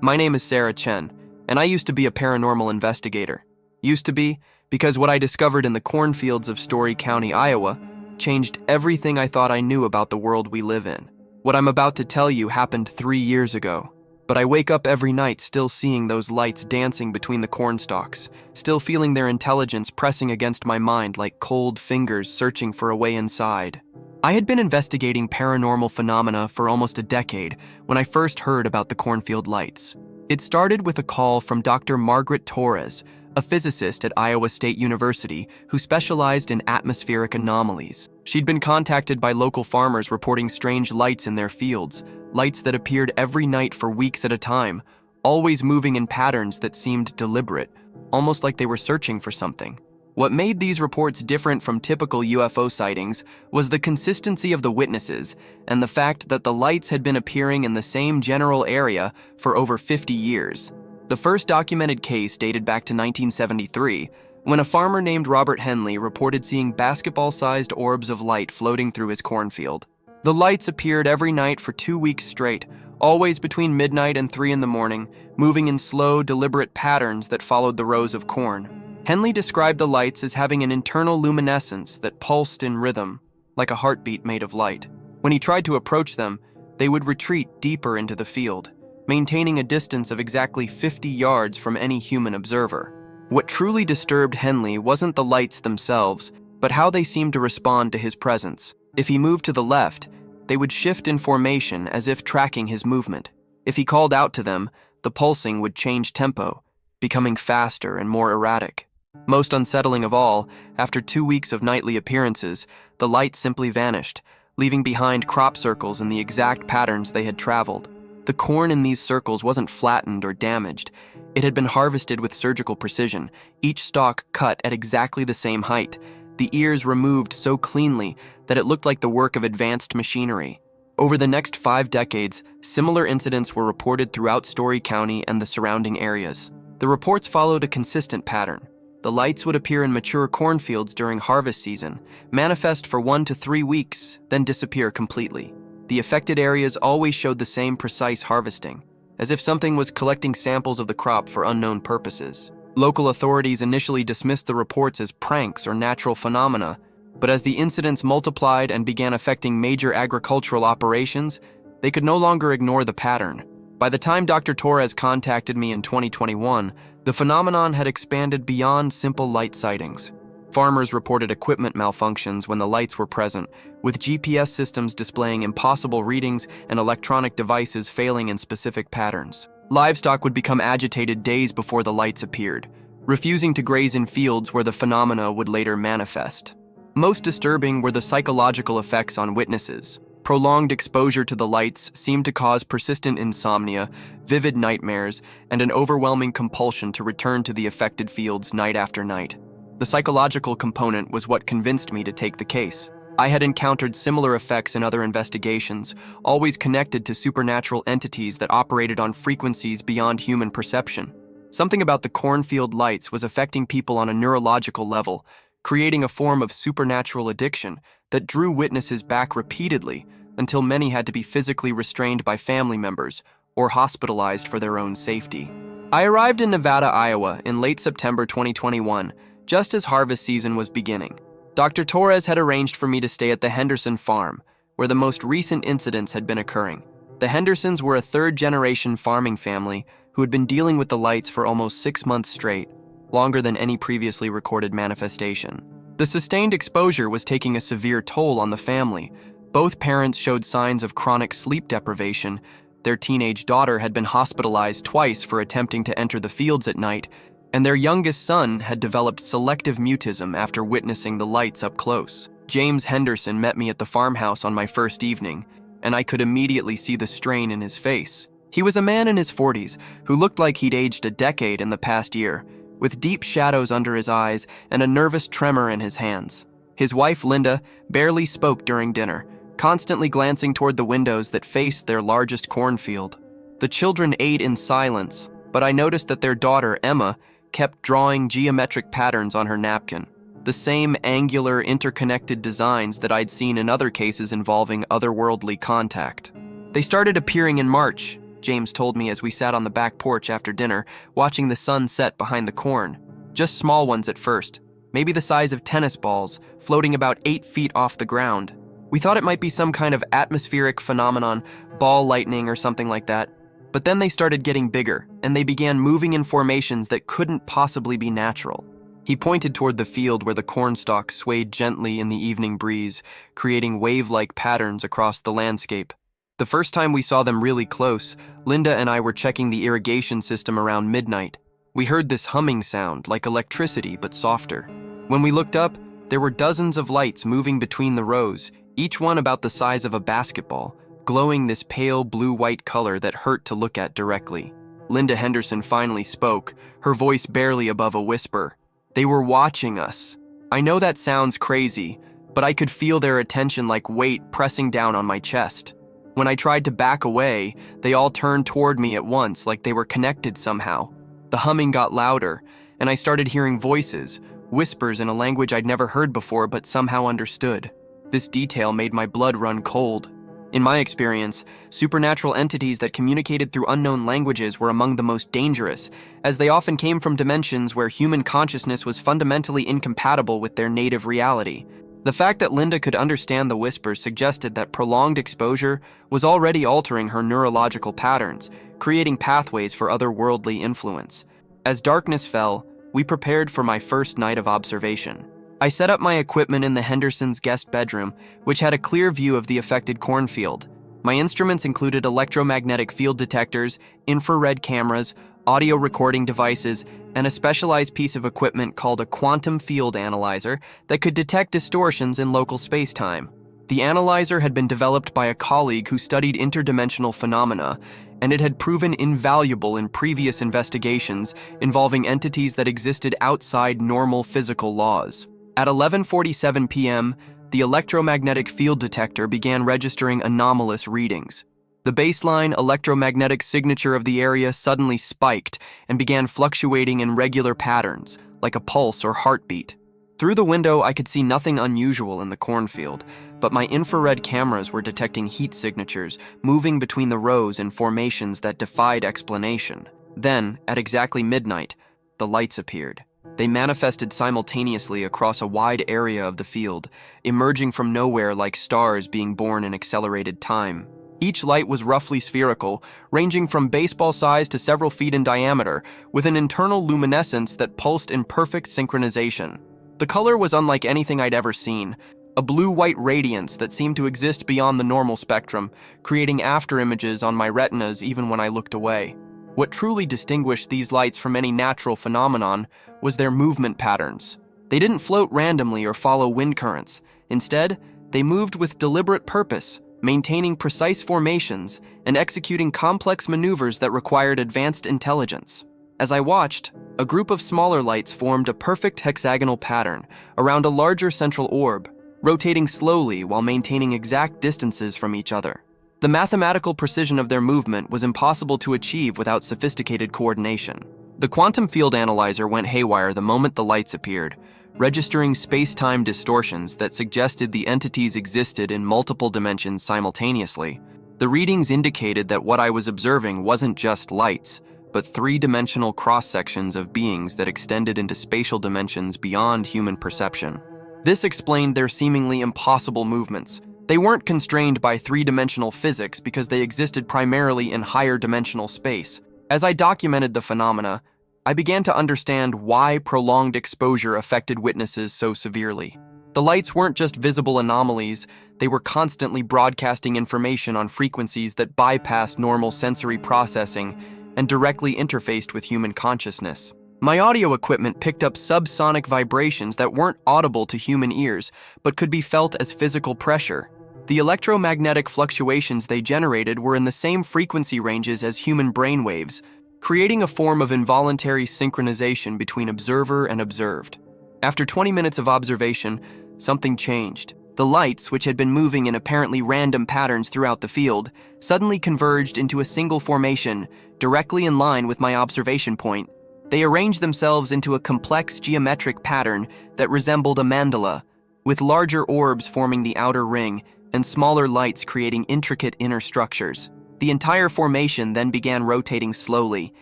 My name is Sarah Chen, and I used to be a paranormal investigator. Used to be because what I discovered in the cornfields of Story County, Iowa, changed everything I thought I knew about the world we live in. What I'm about to tell you happened 3 years ago, but I wake up every night still seeing those lights dancing between the corn stalks, still feeling their intelligence pressing against my mind like cold fingers searching for a way inside. I had been investigating paranormal phenomena for almost a decade when I first heard about the cornfield lights. It started with a call from Dr. Margaret Torres, a physicist at Iowa State University who specialized in atmospheric anomalies. She'd been contacted by local farmers reporting strange lights in their fields, lights that appeared every night for weeks at a time, always moving in patterns that seemed deliberate, almost like they were searching for something. What made these reports different from typical UFO sightings was the consistency of the witnesses and the fact that the lights had been appearing in the same general area for over 50 years. The first documented case dated back to 1973, when a farmer named Robert Henley reported seeing basketball-sized orbs of light floating through his cornfield. The lights appeared every night for 2 weeks straight, always between midnight and 3 in the morning, moving in slow, deliberate patterns that followed the rows of corn. Henley described the lights as having an internal luminescence that pulsed in rhythm, like a heartbeat made of light. When he tried to approach them, they would retreat deeper into the field, maintaining a distance of exactly 50 yards from any human observer. What truly disturbed Henley wasn't the lights themselves, but how they seemed to respond to his presence. If he moved to the left, they would shift in formation as if tracking his movement. If he called out to them, the pulsing would change tempo, becoming faster and more erratic. Most unsettling of all, after 2 weeks of nightly appearances, the lights simply vanished, leaving behind crop circles in the exact patterns they had traveled. The corn in these circles wasn't flattened or damaged. It had been harvested with surgical precision, each stalk cut at exactly the same height, the ears removed so cleanly that it looked like the work of advanced machinery. Over the next 5 decades, similar incidents were reported throughout Story County and the surrounding areas. The reports followed a consistent pattern. The lights would appear in mature cornfields during harvest season, manifest for 1 to 3 weeks, then disappear completely. The affected areas always showed the same precise harvesting, as if something was collecting samples of the crop for unknown purposes. Local authorities initially dismissed the reports as pranks or natural phenomena, but as the incidents multiplied and began affecting major agricultural operations, they could no longer ignore the pattern. By the time Dr. Torres contacted me in 2021, the phenomenon had expanded beyond simple light sightings. Farmers reported equipment malfunctions when the lights were present, with GPS systems displaying impossible readings and electronic devices failing in specific patterns. Livestock would become agitated days before the lights appeared, refusing to graze in fields where the phenomena would later manifest. Most disturbing were the psychological effects on witnesses. Prolonged exposure to the lights seemed to cause persistent insomnia, vivid nightmares, and an overwhelming compulsion to return to the affected fields night after night. The psychological component was what convinced me to take the case. I had encountered similar effects in other investigations, always connected to supernatural entities that operated on frequencies beyond human perception. Something about the cornfield lights was affecting people on a neurological level, creating a form of supernatural addiction that drew witnesses back repeatedly until many had to be physically restrained by family members or hospitalized for their own safety. I arrived in Nevada, Iowa in late September 2021, just as harvest season was beginning. Dr. Torres had arranged for me to stay at the Henderson farm, where the most recent incidents had been occurring. The Hendersons were a third-generation farming family who had been dealing with the lights for almost 6 months straight, longer than any previously recorded manifestation. The sustained exposure was taking a severe toll on the family. Both parents showed signs of chronic sleep deprivation. Their teenage daughter had been hospitalized twice for attempting to enter the fields at night, and their youngest son had developed selective mutism after witnessing the lights up close. James Henderson met me at the farmhouse on my first evening, and I could immediately see the strain in his face. He was a man in his 40s who looked like he'd aged a decade in the past year, with deep shadows under his eyes and a nervous tremor in his hands. His wife, Linda, barely spoke during dinner, constantly glancing toward the windows that faced their largest cornfield. The children ate in silence, but I noticed that their daughter, Emma, kept drawing geometric patterns on her napkin, the same angular, interconnected designs that I'd seen in other cases involving otherworldly contact. They started appearing in March, James told me as we sat on the back porch after dinner, watching the sun set behind the corn. Just small ones at first, maybe the size of tennis balls, floating about 8 feet off the ground. We thought it might be some kind of atmospheric phenomenon, ball lightning or something like that. But then they started getting bigger, and they began moving in formations that couldn't possibly be natural. He pointed toward the field where the corn stalks swayed gently in the evening breeze, creating wave-like patterns across the landscape. The first time we saw them really close, Linda and I were checking the irrigation system around midnight. We heard this humming sound, like electricity, but softer. When we looked up, there were dozens of lights moving between the rows, each one about the size of a basketball, glowing this pale blue-white color that hurt to look at directly. Linda Henderson finally spoke, her voice barely above a whisper. They were watching us. I know that sounds crazy, but I could feel their attention like weight pressing down on my chest. When I tried to back away, they all turned toward me at once like they were connected somehow. The humming got louder, and I started hearing voices, whispers in a language I'd never heard before but somehow understood. This detail made my blood run cold. In my experience, supernatural entities that communicated through unknown languages were among the most dangerous, as they often came from dimensions where human consciousness was fundamentally incompatible with their native reality. The fact that Linda could understand the whispers suggested that prolonged exposure was already altering her neurological patterns, creating pathways for otherworldly influence. As darkness fell, we prepared for my first night of observation. I set up my equipment in the Hendersons' guest bedroom, which had a clear view of the affected cornfield. My instruments included electromagnetic field detectors, infrared cameras, audio recording devices, and a specialized piece of equipment called a quantum field analyzer that could detect distortions in local space-time. The analyzer had been developed by a colleague who studied interdimensional phenomena, and it had proven invaluable in previous investigations involving entities that existed outside normal physical laws. At 11:47 p.m., the electromagnetic field detector began registering anomalous readings. The baseline electromagnetic signature of the area suddenly spiked and began fluctuating in regular patterns, like a pulse or heartbeat. Through the window, I could see nothing unusual in the cornfield, but my infrared cameras were detecting heat signatures moving between the rows in formations that defied explanation. Then, at exactly midnight, the lights appeared. They manifested simultaneously across a wide area of the field, emerging from nowhere like stars being born in accelerated time. Each light was roughly spherical, ranging from baseball size to several feet in diameter, with an internal luminescence that pulsed in perfect synchronization. The color was unlike anything I'd ever seen, a blue-white radiance that seemed to exist beyond the normal spectrum, creating afterimages on my retinas even when I looked away. What truly distinguished these lights from any natural phenomenon was their movement patterns. They didn't float randomly or follow wind currents. Instead, they moved with deliberate purpose, maintaining precise formations and executing complex maneuvers that required advanced intelligence. As I watched, a group of smaller lights formed a perfect hexagonal pattern around a larger central orb, rotating slowly while maintaining exact distances from each other. The mathematical precision of their movement was impossible to achieve without sophisticated coordination. The quantum field analyzer went haywire the moment the lights appeared, registering space-time distortions that suggested the entities existed in multiple dimensions simultaneously. The readings indicated that what I was observing wasn't just lights, but three-dimensional cross-sections of beings that extended into spatial dimensions beyond human perception. This explained their seemingly impossible movements. They weren't constrained by three-dimensional physics because they existed primarily in higher-dimensional space. As I documented the phenomena, I began to understand why prolonged exposure affected witnesses so severely. The lights weren't just visible anomalies, they were constantly broadcasting information on frequencies that bypassed normal sensory processing and directly interfaced with human consciousness. My audio equipment picked up subsonic vibrations that weren't audible to human ears, but could be felt as physical pressure. The electromagnetic fluctuations they generated were in the same frequency ranges as human brainwaves, creating a form of involuntary synchronization between observer and observed. After 20 minutes of observation, something changed. The lights, which had been moving in apparently random patterns throughout the field, suddenly converged into a single formation, directly in line with my observation point. They arranged themselves into a complex geometric pattern that resembled a mandala, with larger orbs forming the outer ring and smaller lights creating intricate inner structures. The entire formation then began rotating slowly,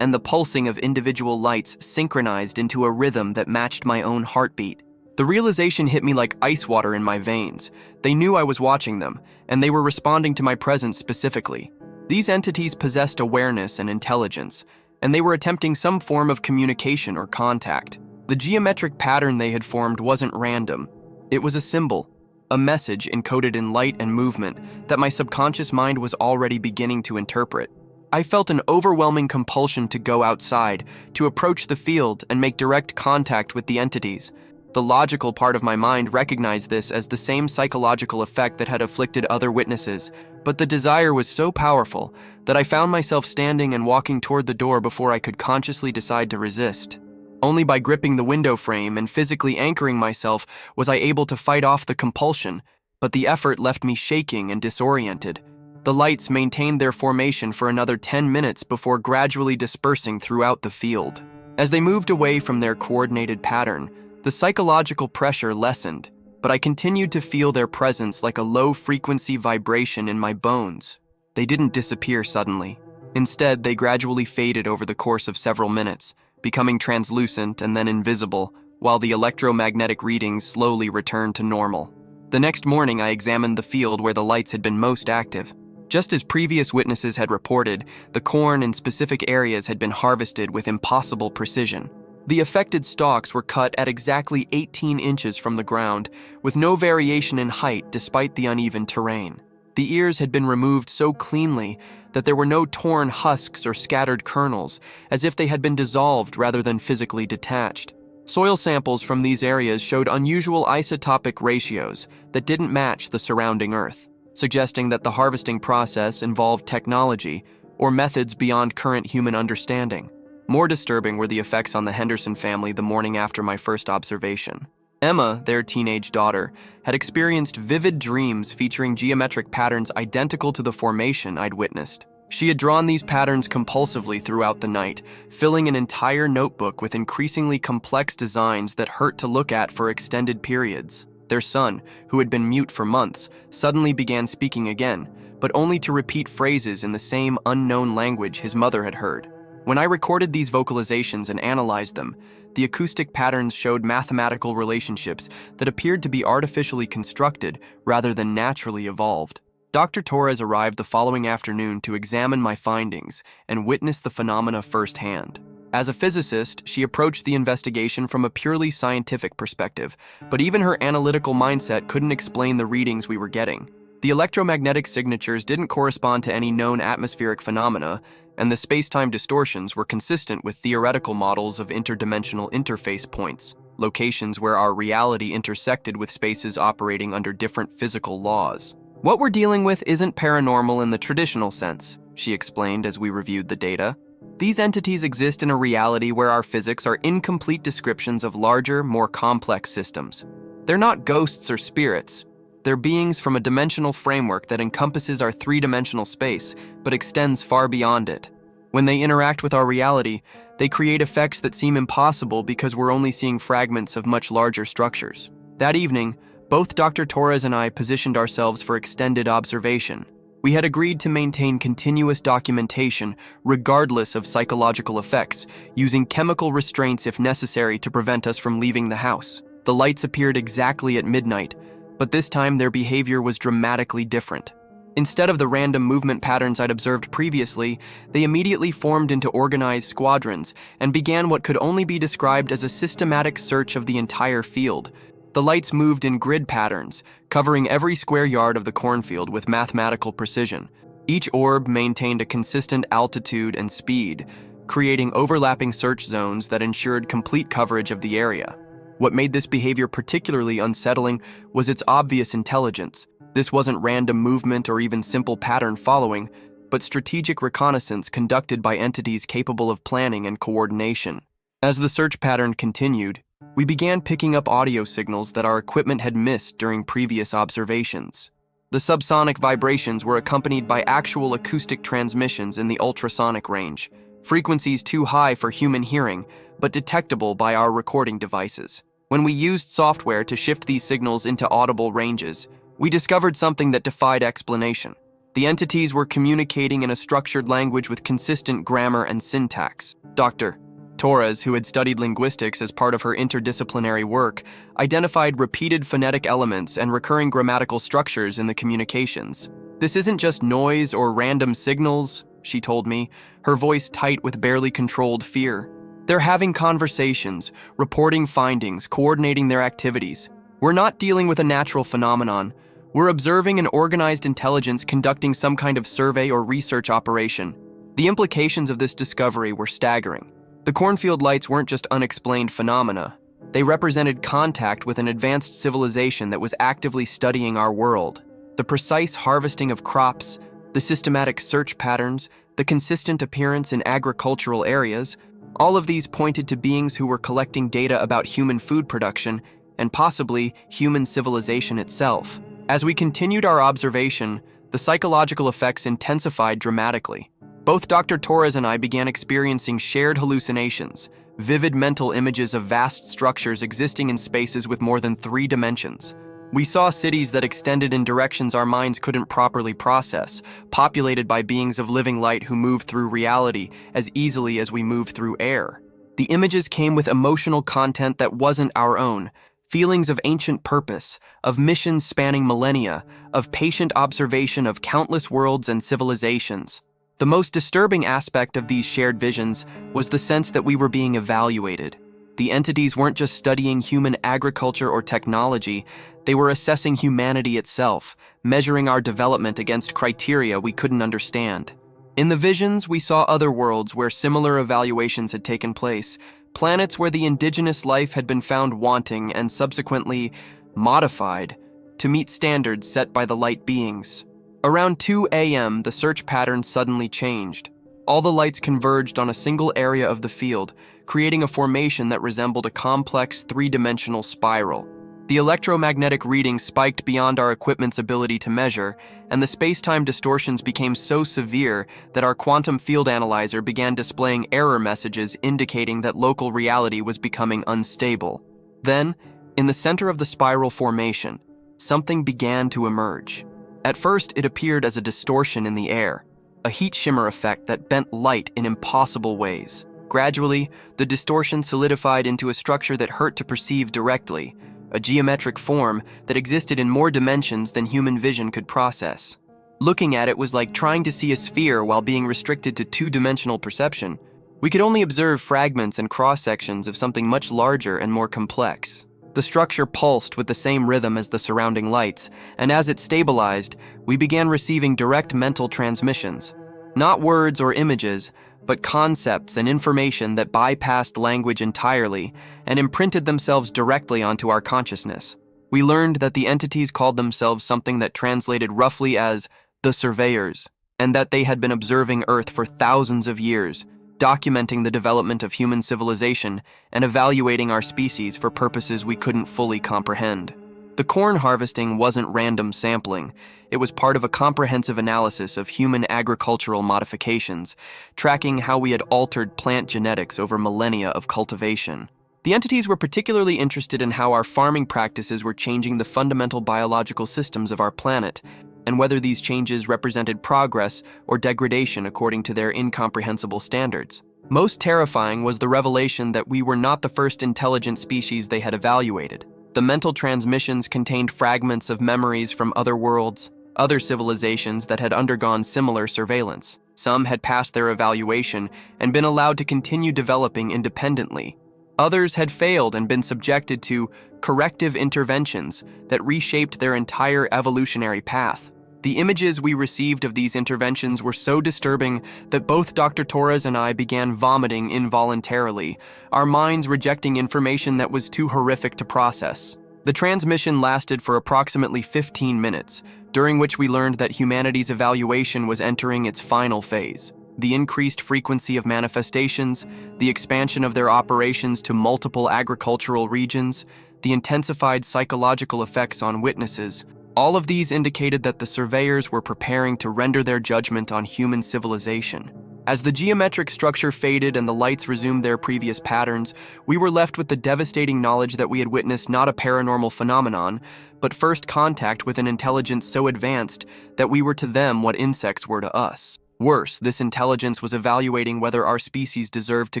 and the pulsing of individual lights synchronized into a rhythm that matched my own heartbeat. The realization hit me like ice water in my veins. They knew I was watching them, and they were responding to my presence specifically. These entities possessed awareness and intelligence, and they were attempting some form of communication or contact. The geometric pattern they had formed wasn't random. It was a symbol, a message encoded in light and movement that my subconscious mind was already beginning to interpret. I felt an overwhelming compulsion to go outside, to approach the field and make direct contact with the entities. The logical part of my mind recognized this as the same psychological effect that had afflicted other witnesses, but the desire was so powerful that I found myself standing and walking toward the door before I could consciously decide to resist. Only by gripping the window frame and physically anchoring myself was I able to fight off the compulsion, but the effort left me shaking and disoriented. The lights maintained their formation for another 10 minutes before gradually dispersing throughout the field. As they moved away from their coordinated pattern, the psychological pressure lessened, but I continued to feel their presence like a low-frequency vibration in my bones. They didn't disappear suddenly. Instead, they gradually faded over the course of several minutes, becoming translucent and then invisible, while the electromagnetic readings slowly returned to normal. The next morning, I examined the field where the lights had been most active. Just as previous witnesses had reported, the corn in specific areas had been harvested with impossible precision. The affected stalks were cut at exactly 18 inches from the ground, with no variation in height despite the uneven terrain. The ears had been removed so cleanly that there were no torn husks or scattered kernels, as if they had been dissolved rather than physically detached. Soil samples from these areas showed unusual isotopic ratios that didn't match the surrounding earth, suggesting that the harvesting process involved technology or methods beyond current human understanding. More disturbing were the effects on the Henderson family the morning after my first observation. Emma, their teenage daughter, had experienced vivid dreams featuring geometric patterns identical to the formation I'd witnessed. She had drawn these patterns compulsively throughout the night, filling an entire notebook with increasingly complex designs that hurt to look at for extended periods. Their son, who had been mute for months, suddenly began speaking again, but only to repeat phrases in the same unknown language his mother had heard. When I recorded these vocalizations and analyzed them, the acoustic patterns showed mathematical relationships that appeared to be artificially constructed rather than naturally evolved. Dr. Torres arrived the following afternoon to examine my findings and witness the phenomena firsthand. As a physicist, she approached the investigation from a purely scientific perspective, but even her analytical mindset couldn't explain the readings we were getting. The electromagnetic signatures didn't correspond to any known atmospheric phenomena, and the space-time distortions were consistent with theoretical models of interdimensional interface points, locations where our reality intersected with spaces operating under different physical laws. What we're dealing with isn't paranormal in the traditional sense, she explained as we reviewed the data. These entities exist in a reality where our physics are incomplete descriptions of larger, more complex systems. They're not ghosts or spirits. They're beings from a dimensional framework that encompasses our three-dimensional space, but extends far beyond it. When they interact with our reality, they create effects that seem impossible because we're only seeing fragments of much larger structures. That evening, both Dr. Torres and I positioned ourselves for extended observation. We had agreed to maintain continuous documentation regardless of psychological effects, using chemical restraints if necessary to prevent us from leaving the house. The lights appeared exactly at midnight, but this time their behavior was dramatically different. Instead of the random movement patterns I'd observed previously, they immediately formed into organized squadrons and began what could only be described as a systematic search of the entire field. The lights moved in grid patterns, covering every square yard of the cornfield with mathematical precision. Each orb maintained a consistent altitude and speed, creating overlapping search zones that ensured complete coverage of the area. What made this behavior particularly unsettling was its obvious intelligence. This wasn't random movement or even simple pattern following, but strategic reconnaissance conducted by entities capable of planning and coordination. As the search pattern continued, we began picking up audio signals that our equipment had missed during previous observations. The subsonic vibrations were accompanied by actual acoustic transmissions in the ultrasonic range, frequencies too high for human hearing, but detectable by our recording devices. When we used software to shift these signals into audible ranges, we discovered something that defied explanation. The entities were communicating in a structured language with consistent grammar and syntax. Dr. Torres, who had studied linguistics as part of her interdisciplinary work, identified repeated phonetic elements and recurring grammatical structures in the communications. "This isn't just noise or random signals," she told me, her voice tight with barely controlled fear. "They're having conversations, reporting findings, coordinating their activities. We're not dealing with a natural phenomenon. We're observing an organized intelligence conducting some kind of survey or research operation." The implications of this discovery were staggering. The cornfield lights weren't just unexplained phenomena. They represented contact with an advanced civilization that was actively studying our world. The precise harvesting of crops, the systematic search patterns, the consistent appearance in agricultural areas, all of these pointed to beings who were collecting data about human food production and possibly human civilization itself. As we continued our observation, the psychological effects intensified dramatically. Both Dr. Torres and I began experiencing shared hallucinations, vivid mental images of vast structures existing in spaces with more than 3 dimensions. We saw cities that extended in directions our minds couldn't properly process, populated by beings of living light who moved through reality as easily as we move through air. The images came with emotional content that wasn't our own, feelings of ancient purpose, of missions spanning millennia, of patient observation of countless worlds and civilizations. The most disturbing aspect of these shared visions was the sense that we were being evaluated. The entities weren't just studying human agriculture or technology, they were assessing humanity itself, measuring our development against criteria we couldn't understand. In the visions, we saw other worlds where similar evaluations had taken place, planets where the indigenous life had been found wanting and subsequently modified to meet standards set by the light beings. Around 2 a.m., the search pattern suddenly changed. All the lights converged on a single area of the field, creating a formation that resembled a complex 3-dimensional spiral. The electromagnetic readings spiked beyond our equipment's ability to measure, and the space-time distortions became so severe that our quantum field analyzer began displaying error messages indicating that local reality was becoming unstable. Then, in the center of the spiral formation, something began to emerge. At first, it appeared as a distortion in the air, a heat shimmer effect that bent light in impossible ways. Gradually, the distortion solidified into a structure that hurt to perceive directly, a geometric form that existed in more dimensions than human vision could process. Looking at it was like trying to see a sphere while being restricted to 2-dimensional perception. We could only observe fragments and cross-sections of something much larger and more complex. The structure pulsed with the same rhythm as the surrounding lights, and as it stabilized, we began receiving direct mental transmissions. Not words or images, but concepts and information that bypassed language entirely and imprinted themselves directly onto our consciousness. We learned that the entities called themselves something that translated roughly as the Surveyors, and that they had been observing Earth for thousands of years, documenting the development of human civilization and evaluating our species for purposes we couldn't fully comprehend. The corn harvesting wasn't random sampling. It was part of a comprehensive analysis of human agricultural modifications, tracking how we had altered plant genetics over millennia of cultivation. The entities were particularly interested in how our farming practices were changing the fundamental biological systems of our planet, and whether these changes represented progress or degradation according to their incomprehensible standards. Most terrifying was the revelation that we were not the first intelligent species they had evaluated. The mental transmissions contained fragments of memories from other worlds, other civilizations that had undergone similar surveillance. Some had passed their evaluation and been allowed to continue developing independently. Others had failed and been subjected to corrective interventions that reshaped their entire evolutionary path. The images we received of these interventions were so disturbing that both Dr. Torres and I began vomiting involuntarily, our minds rejecting information that was too horrific to process. The transmission lasted for approximately 15 minutes, during which we learned that humanity's evaluation was entering its final phase. The increased frequency of manifestations, the expansion of their operations to multiple agricultural regions, the intensified psychological effects on witnesses, all of these indicated that the surveyors were preparing to render their judgment on human civilization. As the geometric structure faded and the lights resumed their previous patterns, we were left with the devastating knowledge that we had witnessed not a paranormal phenomenon, but first contact with an intelligence so advanced that we were to them what insects were to us. Worse, this intelligence was evaluating whether our species deserved to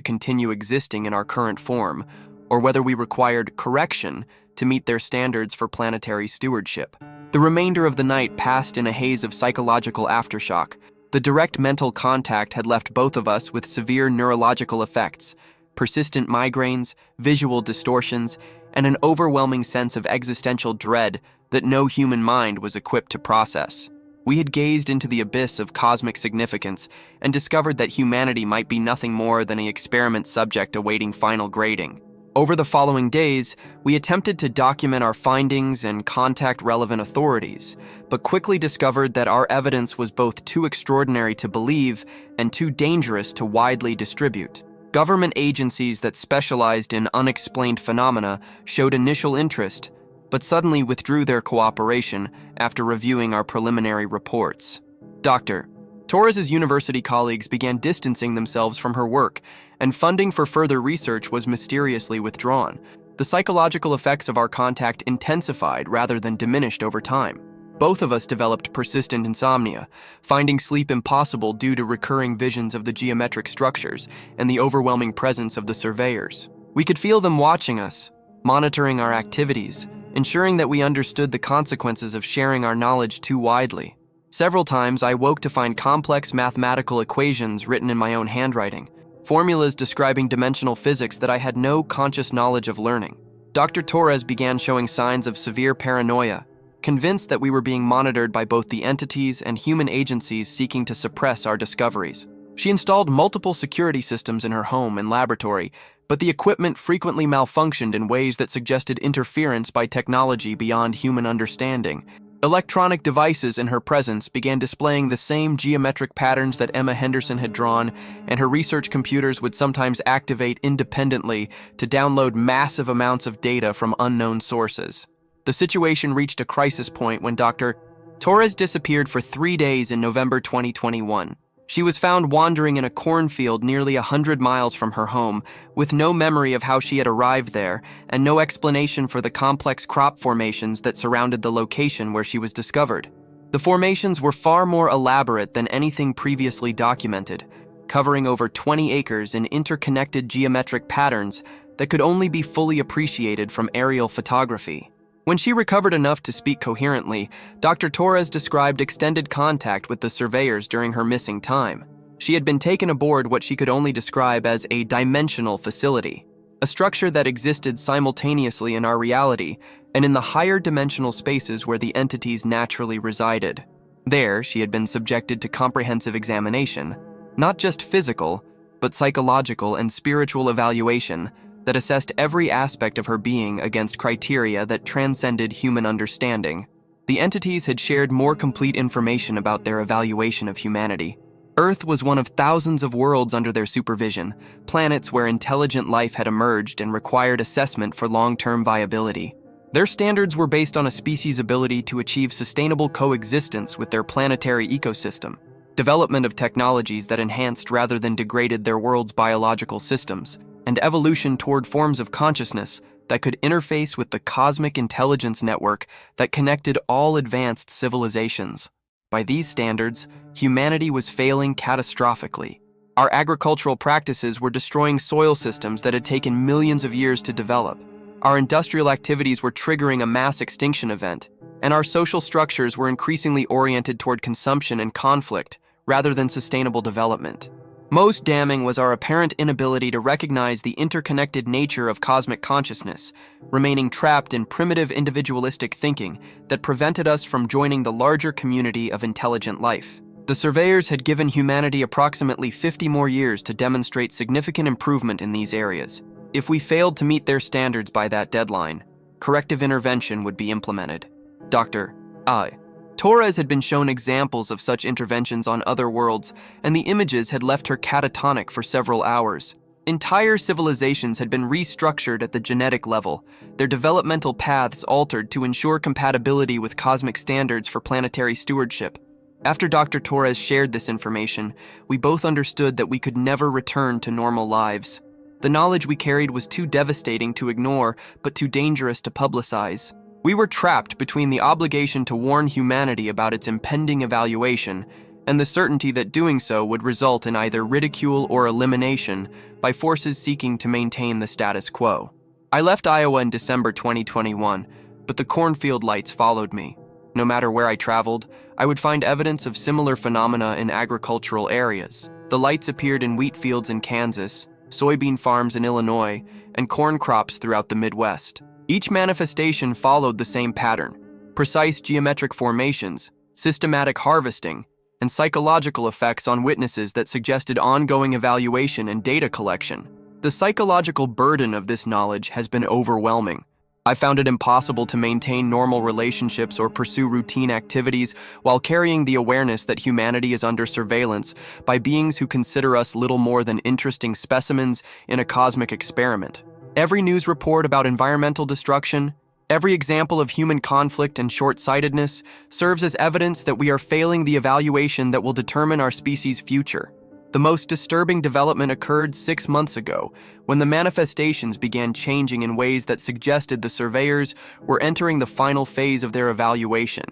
continue existing in our current form, or whether we required correction to meet their standards for planetary stewardship. The remainder of the night passed in a haze of psychological aftershock. The direct mental contact had left both of us with severe neurological effects, persistent migraines, visual distortions, and an overwhelming sense of existential dread that no human mind was equipped to process. We had gazed into the abyss of cosmic significance and discovered that humanity might be nothing more than an experiment subject awaiting final grading. Over the following days, we attempted to document our findings and contact relevant authorities, but quickly discovered that our evidence was both too extraordinary to believe and too dangerous to widely distribute. Government agencies that specialized in unexplained phenomena showed initial interest, but suddenly withdrew their cooperation after reviewing our preliminary reports. Dr. Torres's university colleagues began distancing themselves from her work, and funding for further research was mysteriously withdrawn. The psychological effects of our contact intensified rather than diminished over time. Both of us developed persistent insomnia, finding sleep impossible due to recurring visions of the geometric structures and the overwhelming presence of the surveyors. We could feel them watching us, monitoring our activities, ensuring that we understood the consequences of sharing our knowledge too widely. Several times I woke to find complex mathematical equations written in my own handwriting, formulas describing dimensional physics that I had no conscious knowledge of learning. Dr. Torres began showing signs of severe paranoia, convinced that we were being monitored by both the entities and human agencies seeking to suppress our discoveries. She installed multiple security systems in her home and laboratory, but the equipment frequently malfunctioned in ways that suggested interference by technology beyond human understanding. Electronic devices in her presence began displaying the same geometric patterns that Emma Henderson had drawn, and her research computers would sometimes activate independently to download massive amounts of data from unknown sources. The situation reached a crisis point when Dr. Torres disappeared for 3 days in November 2021. She was found wandering in a cornfield nearly 100 miles from her home, with no memory of how she had arrived there, and no explanation for the complex crop formations that surrounded the location where she was discovered. The formations were far more elaborate than anything previously documented, covering over 20 acres in interconnected geometric patterns that could only be fully appreciated from aerial photography. When she recovered enough to speak coherently, Dr. Torres described extended contact with the surveyors during her missing time. She had been taken aboard what she could only describe as a dimensional facility, a structure that existed simultaneously in our reality and in the higher dimensional spaces where the entities naturally resided. There, she had been subjected to comprehensive examination, not just physical, but psychological and spiritual evaluation that assessed every aspect of her being against criteria that transcended human understanding. The entities had shared more complete information about their evaluation of humanity. Earth was one of thousands of worlds under their supervision, planets where intelligent life had emerged and required assessment for long-term viability. Their standards were based on a species' ability to achieve sustainable coexistence with their planetary ecosystem, development of technologies that enhanced rather than degraded their world's biological systems, and evolution toward forms of consciousness that could interface with the cosmic intelligence network that connected all advanced civilizations. By these standards, humanity was failing catastrophically. Our agricultural practices were destroying soil systems that had taken millions of years to develop. Our industrial activities were triggering a mass extinction event, and our social structures were increasingly oriented toward consumption and conflict rather than sustainable development. Most damning was our apparent inability to recognize the interconnected nature of cosmic consciousness, remaining trapped in primitive individualistic thinking that prevented us from joining the larger community of intelligent life. The surveyors had given humanity approximately 50 more years to demonstrate significant improvement in these areas. If we failed to meet their standards by that deadline, corrective intervention would be implemented. Dr. Torres had been shown examples of such interventions on other worlds, and the images had left her catatonic for several hours. Entire civilizations had been restructured at the genetic level, their developmental paths altered to ensure compatibility with cosmic standards for planetary stewardship. After Dr. Torres shared this information, we both understood that we could never return to normal lives. The knowledge we carried was too devastating to ignore, but too dangerous to publicize. We were trapped between the obligation to warn humanity about its impending evaluation and the certainty that doing so would result in either ridicule or elimination by forces seeking to maintain the status quo. I left Iowa in December 2021, but the cornfield lights followed me. No matter where I traveled, I would find evidence of similar phenomena in agricultural areas. The lights appeared in wheat fields in Kansas, soybean farms in Illinois, and corn crops throughout the Midwest. Each manifestation followed the same pattern: precise geometric formations, systematic harvesting, and psychological effects on witnesses that suggested ongoing evaluation and data collection. The psychological burden of this knowledge has been overwhelming. I found it impossible to maintain normal relationships or pursue routine activities while carrying the awareness that humanity is under surveillance by beings who consider us little more than interesting specimens in a cosmic experiment. Every news report about environmental destruction, every example of human conflict and short-sightedness serves as evidence that we are failing the evaluation that will determine our species' future. The most disturbing development occurred 6 months ago, when the manifestations began changing in ways that suggested the surveyors were entering the final phase of their evaluation.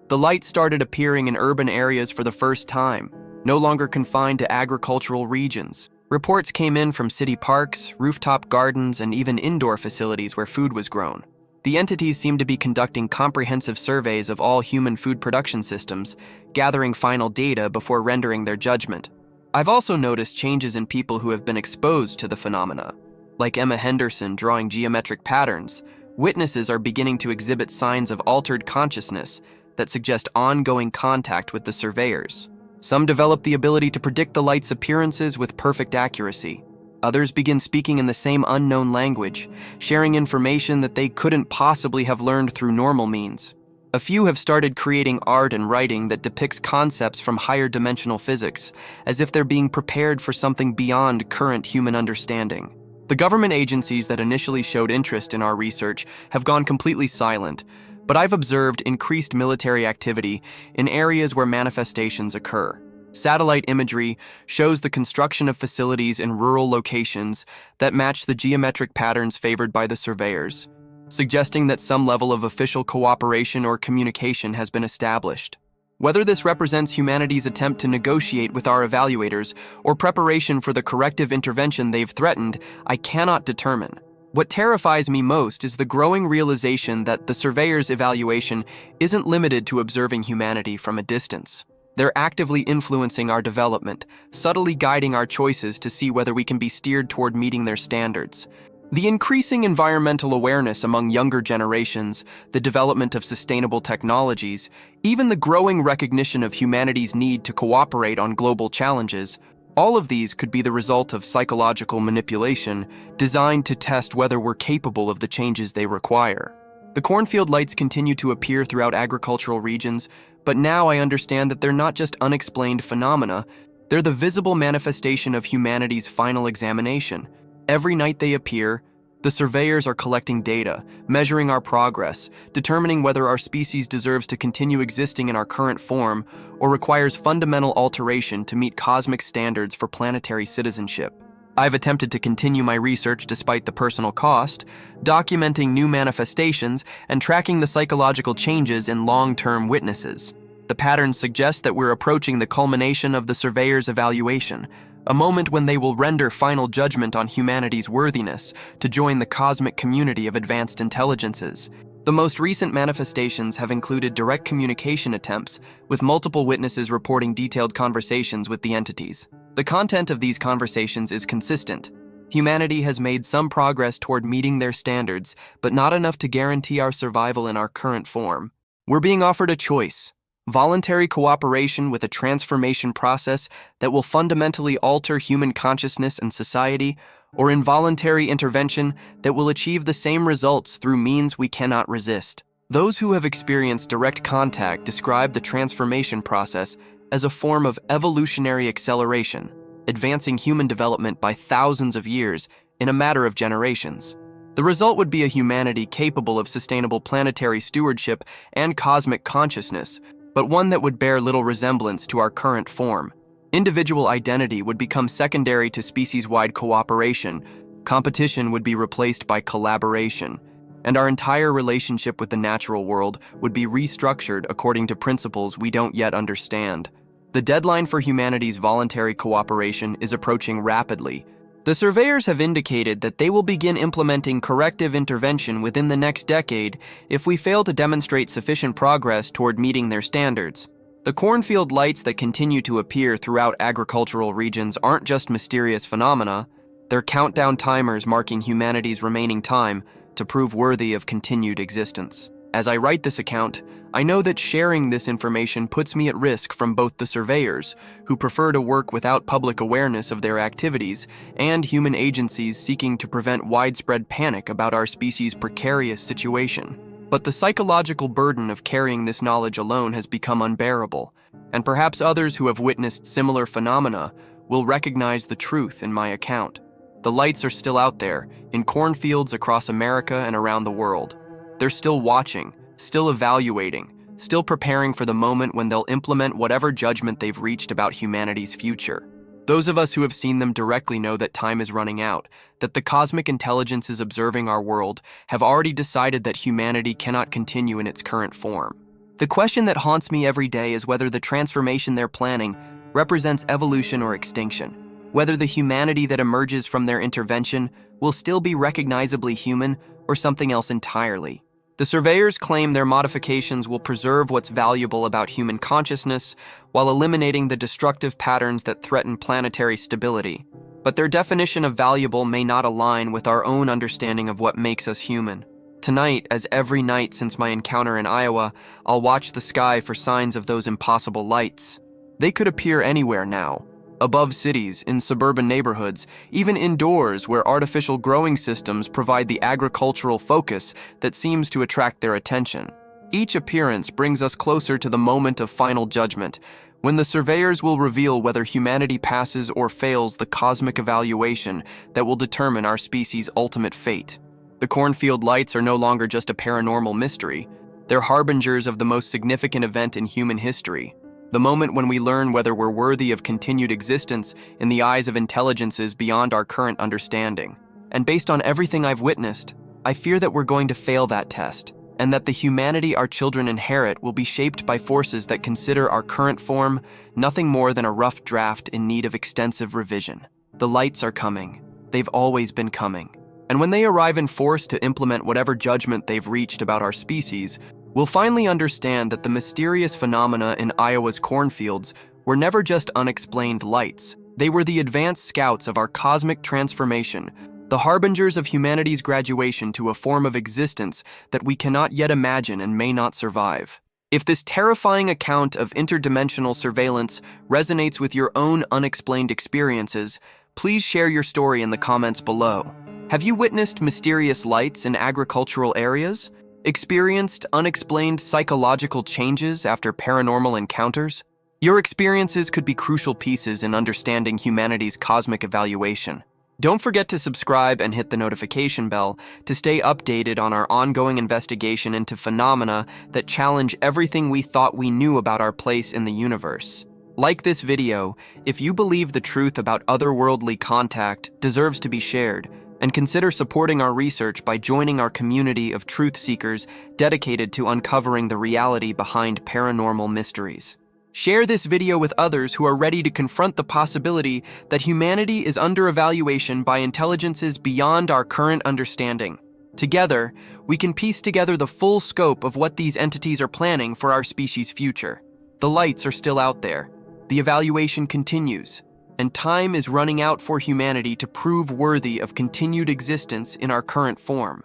The lights started appearing in urban areas for the first time, no longer confined to agricultural regions. Reports came in from city parks, rooftop gardens, and even indoor facilities where food was grown. The entities seemed to be conducting comprehensive surveys of all human food production systems, gathering final data before rendering their judgment. I've also noticed changes in people who have been exposed to the phenomena. Like Emma Henderson drawing geometric patterns, witnesses are beginning to exhibit signs of altered consciousness that suggest ongoing contact with the surveyors. Some develop the ability to predict the light's appearances with perfect accuracy. Others begin speaking in the same unknown language, sharing information that they couldn't possibly have learned through normal means. A few have started creating art and writing that depicts concepts from higher dimensional physics, as if they're being prepared for something beyond current human understanding. The government agencies that initially showed interest in our research have gone completely silent, but I've observed increased military activity in areas where manifestations occur. Satellite imagery shows the construction of facilities in rural locations that match the geometric patterns favored by the surveyors, suggesting that some level of official cooperation or communication has been established. Whether this represents humanity's attempt to negotiate with our evaluators or preparation for the corrective intervention they've threatened, I cannot determine. What terrifies me most is the growing realization that the surveyor's evaluation isn't limited to observing humanity from a distance. They're actively influencing our development, subtly guiding our choices to see whether we can be steered toward meeting their standards. The increasing environmental awareness among younger generations, the development of sustainable technologies, even the growing recognition of humanity's need to cooperate on global challenges, all of these could be the result of psychological manipulation designed to test whether we're capable of the changes they require. The cornfield lights continue to appear throughout agricultural regions, but now I understand that they're not just unexplained phenomena, they're the visible manifestation of humanity's final examination. Every night they appear, the surveyors are collecting data, measuring our progress, determining whether our species deserves to continue existing in our current form or requires fundamental alteration to meet cosmic standards for planetary citizenship. I've attempted to continue my research despite the personal cost, documenting new manifestations and tracking the psychological changes in long-term witnesses. The patterns suggest that we're approaching the culmination of the surveyor's evaluation, a moment when they will render final judgment on humanity's worthiness to join the cosmic community of advanced intelligences. The most recent manifestations have included direct communication attempts, with multiple witnesses reporting detailed conversations with the entities. The content of these conversations is consistent. Humanity has made some progress toward meeting their standards, but not enough to guarantee our survival in our current form. We're being offered a choice: voluntary cooperation with a transformation process that will fundamentally alter human consciousness and society, or involuntary intervention that will achieve the same results through means we cannot resist. Those who have experienced direct contact describe the transformation process as a form of evolutionary acceleration, advancing human development by thousands of years in a matter of generations. The result would be a humanity capable of sustainable planetary stewardship and cosmic consciousness, but one that would bear little resemblance to our current form. Individual identity would become secondary to species-wide cooperation, competition would be replaced by collaboration, and our entire relationship with the natural world would be restructured according to principles we don't yet understand. The deadline for humanity's voluntary cooperation is approaching rapidly. The surveyors have indicated that they will begin implementing corrective intervention within the next decade if we fail to demonstrate sufficient progress toward meeting their standards. The cornfield lights that continue to appear throughout agricultural regions aren't just mysterious phenomena, they're countdown timers marking humanity's remaining time to prove worthy of continued existence. As I write this account, I know that sharing this information puts me at risk from both the surveyors, who prefer to work without public awareness of their activities, and human agencies seeking to prevent widespread panic about our species' precarious situation. But the psychological burden of carrying this knowledge alone has become unbearable, and perhaps others who have witnessed similar phenomena will recognize the truth in my account. The lights are still out there, in cornfields across America and around the world. They're still watching, still evaluating, still preparing for the moment when they'll implement whatever judgment they've reached about humanity's future. Those of us who have seen them directly know that time is running out, that the cosmic intelligences observing our world have already decided that humanity cannot continue in its current form. The question that haunts me every day is whether the transformation they're planning represents evolution or extinction, whether the humanity that emerges from their intervention will still be recognizably human or something else entirely. The surveyors claim their modifications will preserve what's valuable about human consciousness while eliminating the destructive patterns that threaten planetary stability. But their definition of valuable may not align with our own understanding of what makes us human. Tonight, as every night since my encounter in Iowa, I'll watch the sky for signs of those impossible lights. They could appear anywhere now. Above cities, in suburban neighborhoods, even indoors where artificial growing systems provide the agricultural focus that seems to attract their attention. Each appearance brings us closer to the moment of final judgment, when the surveyors will reveal whether humanity passes or fails the cosmic evaluation that will determine our species' ultimate fate. The cornfield lights are no longer just a paranormal mystery. They're harbingers of the most significant event in human history. The moment when we learn whether we're worthy of continued existence in the eyes of intelligences beyond our current understanding. And based on everything I've witnessed, I fear that we're going to fail that test, and that the humanity our children inherit will be shaped by forces that consider our current form nothing more than a rough draft in need of extensive revision. The lights are coming. They've always been coming. And when they arrive in force to implement whatever judgment they've reached about our species, we'll finally understand that the mysterious phenomena in Iowa's cornfields were never just unexplained lights. They were the advanced scouts of our cosmic transformation, the harbingers of humanity's graduation to a form of existence that we cannot yet imagine and may not survive. If this terrifying account of interdimensional surveillance resonates with your own unexplained experiences, please share your story in the comments below. Have you witnessed mysterious lights in agricultural areas? Experienced unexplained psychological changes after paranormal encounters? Your experiences could be crucial pieces in understanding humanity's cosmic evaluation. Don't forget to subscribe and hit the notification bell to stay updated on our ongoing investigation into phenomena that challenge everything we thought we knew about our place in the universe. Like this video if you believe the truth about otherworldly contact deserves to be shared, and consider supporting our research by joining our community of truth seekers dedicated to uncovering the reality behind paranormal mysteries. Share this video with others who are ready to confront the possibility that humanity is under evaluation by intelligences beyond our current understanding. Together, we can piece together the full scope of what these entities are planning for our species' future. The lights are still out there. The evaluation continues. And time is running out for humanity to prove worthy of continued existence in our current form.